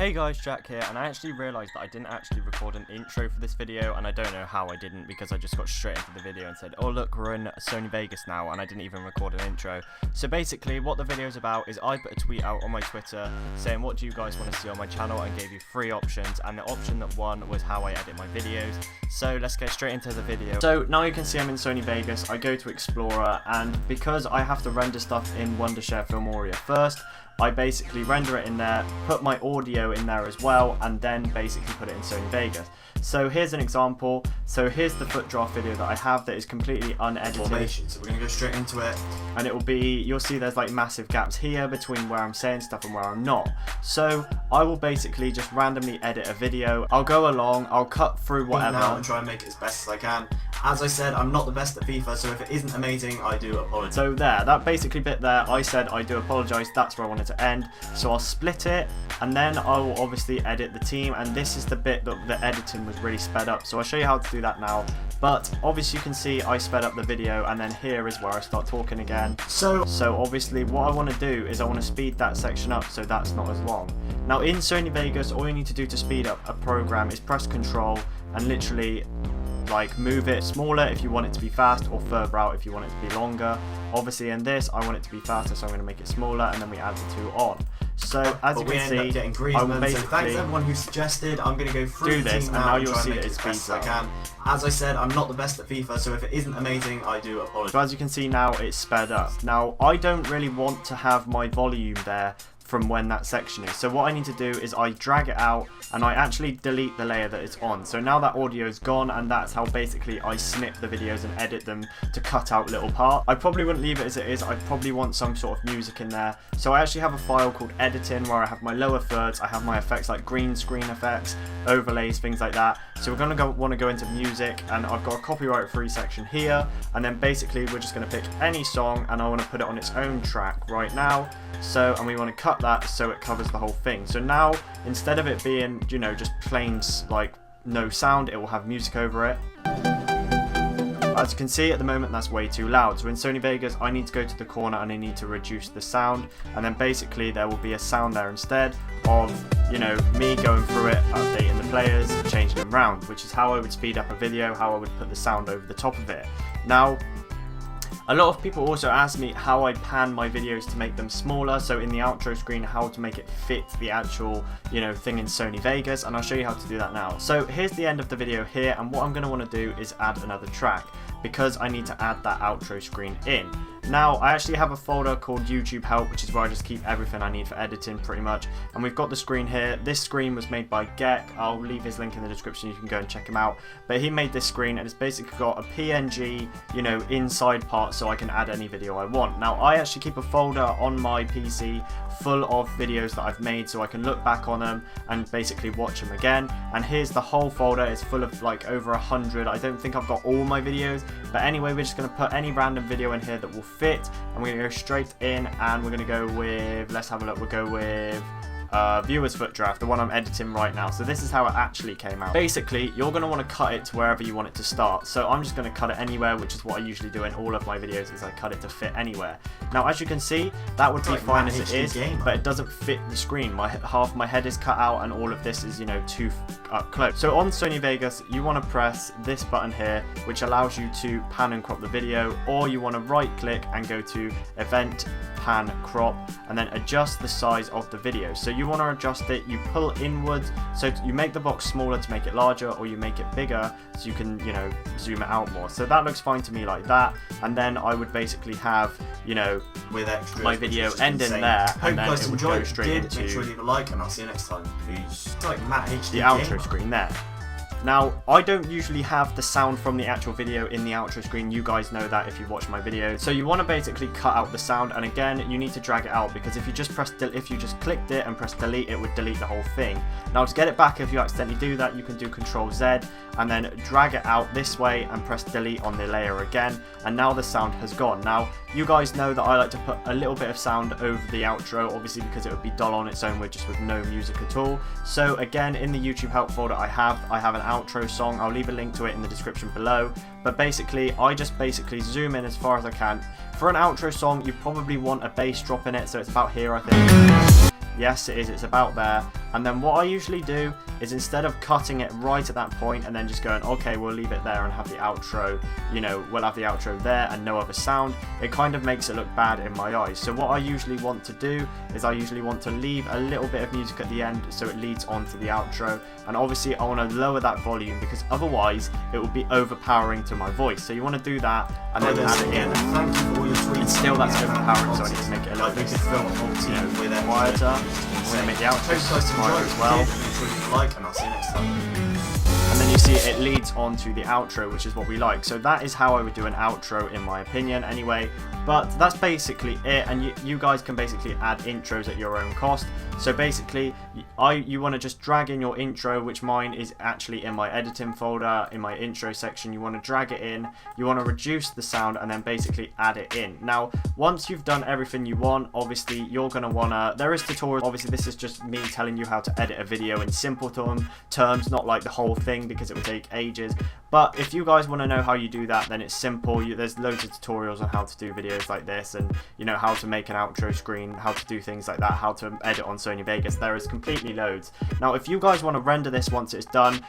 Hey guys, Jack here, and I actually realised that I didn't actually record an intro for this video, and I don't know how I didn't, because I just got straight into the video and said, oh look, we're in Sony Vegas now, and I didn't even record an intro. So basically, what the video is about is I put a tweet out on my Twitter saying what do you guys want to see on my channel, and gave you 3 options, and the option that won was how I edit my videos. So let's get straight into the video. So now you can see I'm in Sony Vegas. I go to Explorer, and because I have to render stuff in Wondershare Filmora first, I basically render it in there, put my audio in there as well, and then basically put it in Sony Vegas. So here's an example. So here's the foot draft video that I have that is completely unedited. So we're going to go straight into it. And it will be, you'll see there's like massive gaps here between where I'm saying stuff and where I'm not. So I will basically just randomly edit a video. I'll go along, I'll cut through whatever. Now and try and make it as best as I can. As I said, I'm not the best at FIFA, so if it isn't amazing, I do apologise. So there, that basically bit there, I said I do apologise, that's where I wanted to end. So I'll split it, and then I will obviously edit the team, and this is the bit that the editing was really sped up. So I'll show you how to do that now. But obviously you can see I sped up the video, and then here is where I start talking again. So obviously what I want to do is I want to speed that section up so that's not as long. Now in Sony Vegas, all you need to do to speed up a program is press Control and literally like move it smaller if you want it to be fast, or further out if you want it to be longer. Obviously in this I want it to be faster, so I'm going to make it smaller, and then we add the 2 on. So as you can see, I will basically, so thanks everyone who suggested. I'm going to go through the team now and you'll see it as best as I can. As I said, I'm not the best at FIFA, so if it isn't amazing, I do apologise. So as you can see now, it's sped up. Now I don't really want to have my volume there from when that section is. So what I need to do is I drag it out and I actually delete the layer that it's on. So now that audio is gone, and that's how basically I snip the videos and edit them to cut out little parts. I probably wouldn't leave it as it is. I probably want some sort of music in there. So I actually have a file called editing where I have my lower thirds, I have my effects like green screen effects, overlays, things like that. So we're going to want to go into music, and I've got a copyright free section here, and then basically we're just going to pick any song and I want to put it on its own track right now. So, and we want to cut that so it covers the whole thing. So now instead of it being, you know, just plain like no sound, it will have music over it. As you can see at the moment, that's way too loud. So in Sony Vegas, I need to go to the corner and I need to reduce the sound, and then basically there will be a sound there instead of, you know, me going through it, updating the players, changing them around, which is how I would speed up a video, how I would put the sound over the top of it. Now, a lot of people also ask me how I pan my videos to make them smaller, so in the outro screen how to make it fit the actual, you know, thing in Sony Vegas, and I'll show you how to do that now. So here's the end of the video here, and what I'm going to want to do is add another track, because I need to add that outro screen in. Now, I actually have a folder called YouTube Help, which is where I just keep everything I need for editing pretty much. And we've got the screen here. This screen was made by Geck. I'll leave his link in the description. You can go and check him out. But he made this screen, and it's basically got a PNG, you know, inside part, so I can add any video I want. Now, I actually keep a folder on my PC full of videos that I've made, so I can look back on them and basically watch them again. And here's the whole folder. It's full of like over 100. I don't think I've got all my videos, but anyway, we're just going to put any random video in here that will fit, and we're going to go straight in, and we're going to go with, let's have a look, we'll go with viewer's foot draft, the one I'm editing right now. So this is how it actually came out. Basically, you're going to want to cut it to wherever you want it to start. So I'm just going to cut it anywhere, which is what I usually do in all of my videos, is I cut it to fit anywhere. Now, as you can see, that would be fine as it is, but it doesn't fit the screen. Half my head is cut out, and all of this is, you know, too up close. So on Sony Vegas, you want to press this button here, which allows you to pan and crop the video, or you want to right click and go to Event, Pan, Crop, and then adjust the size of the video. So you want to adjust it, you pull inwards, so you make the box smaller to make it larger, or you make it bigger so you can, you know, zoom it out more. So that looks fine to me like that, and then I would basically have, you know, with extras, my video end in there, and then it would go straight into, make sure you leave a like, and I'll see you next time. Peace. It's like Matt HD the outro screen there. Now, I don't usually have the sound from the actual video in the outro screen. You guys know that if you watch my videos. So you want to basically cut out the sound, and again, you need to drag it out, because if you just clicked it and pressed delete, it would delete the whole thing. Now, to get it back, if you accidentally do that, you can do Control Z and then drag it out this way and press delete on the layer again, and now the sound has gone. Now, you guys know that I like to put a little bit of sound over the outro, obviously because it would be dull on its own with no music at all. So again, in the YouTube Help folder I have an outro song. I'll leave a link to it in the description below, but basically I just zoom in as far as I can. For an outro song, you probably want a bass drop in it, so it's about here, I think. Yes, it is. It's about there. And then what I usually do is instead of cutting it right at that point and then just going, okay, we'll leave it there and have the outro, you know, we'll have the outro there and no other sound, it kind of makes it look bad in my eyes. So what I usually want to do is I usually want to leave a little bit of music at the end so it leads on to the outro. And obviously I want to lower that volume because otherwise it will be overpowering to my voice. So you want to do that and then add it in. Thank you for all your tweets. And still that's overpowering, so I need to make it a little bit quieter. I'm going to make the outro quieter as well. And I'll see you next time. And then you see it leads on to the outro, which is what we like. So that is how I would do an outro in my opinion anyway. But that's basically it, and you guys can basically add intros at your own cost. So basically, you want to just drag in your intro, which mine is actually in my editing folder, in my intro section. You want to drag it in, you want to reduce the sound, and then basically add it in. Now, once you've done everything you want, obviously you're going to want to, there is tutorials, obviously this is just me telling you how to edit a video in simple terms, not like the whole thing because it would take ages. But if you guys want to know how you do that, then it's simple. There's loads of tutorials on how to do videos like this, and you know how to make an outro screen, how to do things like that, how to edit on Sony Vegas. There is completely loads. Now if you guys want to render this once it's done,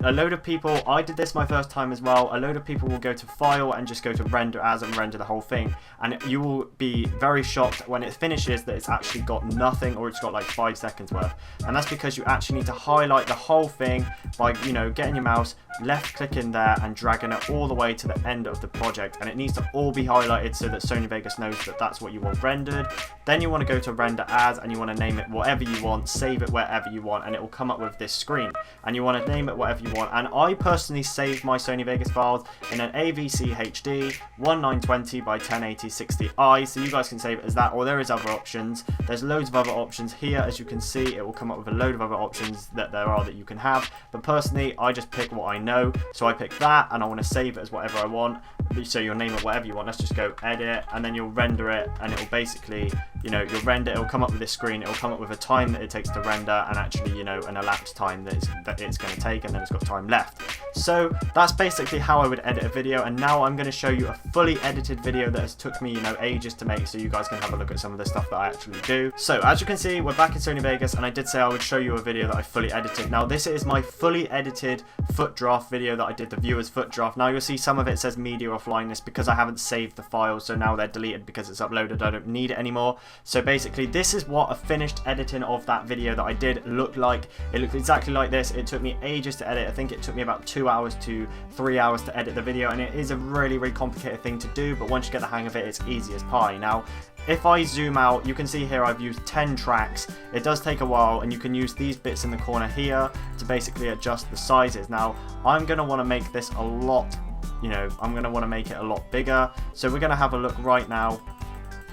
a load of people, I did this my first time as well, a load of people will go to file and just go to render as and render the whole thing, and you will be very shocked when it finishes that it's actually got nothing, or it's got like 5 seconds worth. And that's because you actually need to highlight the whole thing by, you know, getting your mouse, left clicking there and dragging it all the way to the end of the project, and it needs to all be highlighted so that Sony Vegas knows that that's what you want rendered. Then you want to go to render as, and you want to name it whatever you want, save it wherever you want, and it will come up with this screen, and you want to name it whatever you want. And I personally saved my Sony Vegas files in an AVC HD 1920 by 1080 60i, so you guys can save it as that, or there is other options. There's loads of other options here. As you can see, it will come up with a load of other options that there are that you can have, but personally I just pick what I know, so I pick that and I want to save it as whatever I want. So you'll name it whatever you want. Let's just go edit, and then you'll render it, and it will basically, you know, you'll render, it'll come up with this screen, it'll come up with a time that it takes to render, and actually, you know, an elapsed time that it's going to take, and then it's got time left. So that's basically how I would edit a video, and now I'm going to show you a fully edited video that has took me, you know, ages to make, so you guys can have a look at some of the stuff that I actually do. So as you can see, we're back in Sony Vegas, and I did say I would show you a video that I fully edited. Now this is my fully edited foot draft video that I did, the viewer's foot draft. Now you'll see some of it says media offline. This because I haven't saved the files, so now they're deleted because it's uploaded. I don't need it anymore. So basically this is what a finished editing of that video that I did looked like. It looked exactly like this. It took me ages to edit. I think it took me about 2 hours to 3 hours to edit the video, and it is a really, really complicated thing to do, but once you get the hang of it, it's easy as pie. Now if I zoom out, you can see here I've used 10 tracks. It does take a while, and you can use these bits in the corner here to basically adjust the sizes. Now I'm going to want to make this a lot, you know, I'm going to want to make it a lot bigger. So we're going to have a look right now.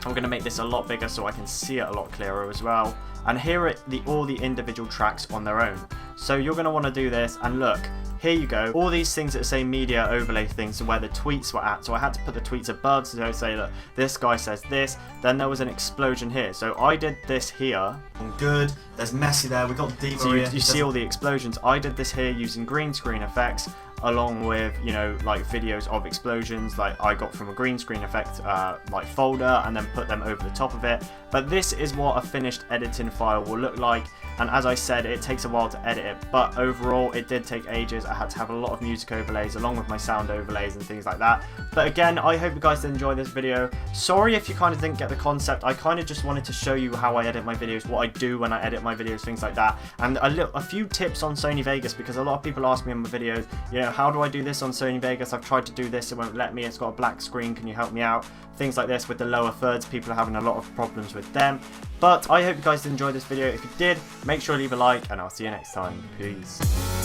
I'm going to make this a lot bigger so I can see it a lot clearer as well. And here are all the individual tracks on their own. So you're going to want to do this, and look, here you go, all these things that say media overlay things, so where the tweets were at. So I had to put the tweets above, so I say that this guy says this, then there was an explosion here. So I did this here. Good, there's Messi there, we got Di Maria. So you see all the explosions. I did this here using green screen effects, along with, you know, like videos of explosions like I got from a green screen effect like folder, and then put them over the top of it. But this is what a finished editing file will look like, and as I said, it takes a while to edit it, but overall it did take ages. I had to have a lot of music overlays along with my sound overlays and things like that. But again, I hope you guys did enjoy this video. Sorry if you kind of didn't get the concept. I kind of just wanted to show you how I edit my videos, what I do when I edit my videos, things like that, and a few tips on Sony Vegas, because a lot of people ask me in my videos, you know, how do I do this on Sony Vegas? I've tried to do this, it won't let me, it's got a black screen, can you help me out? Things like this with the lower thirds, people are having a lot of problems with them. But I hope you guys did enjoy this video. If you did, make sure to leave a like, and I'll see you next time. Peace.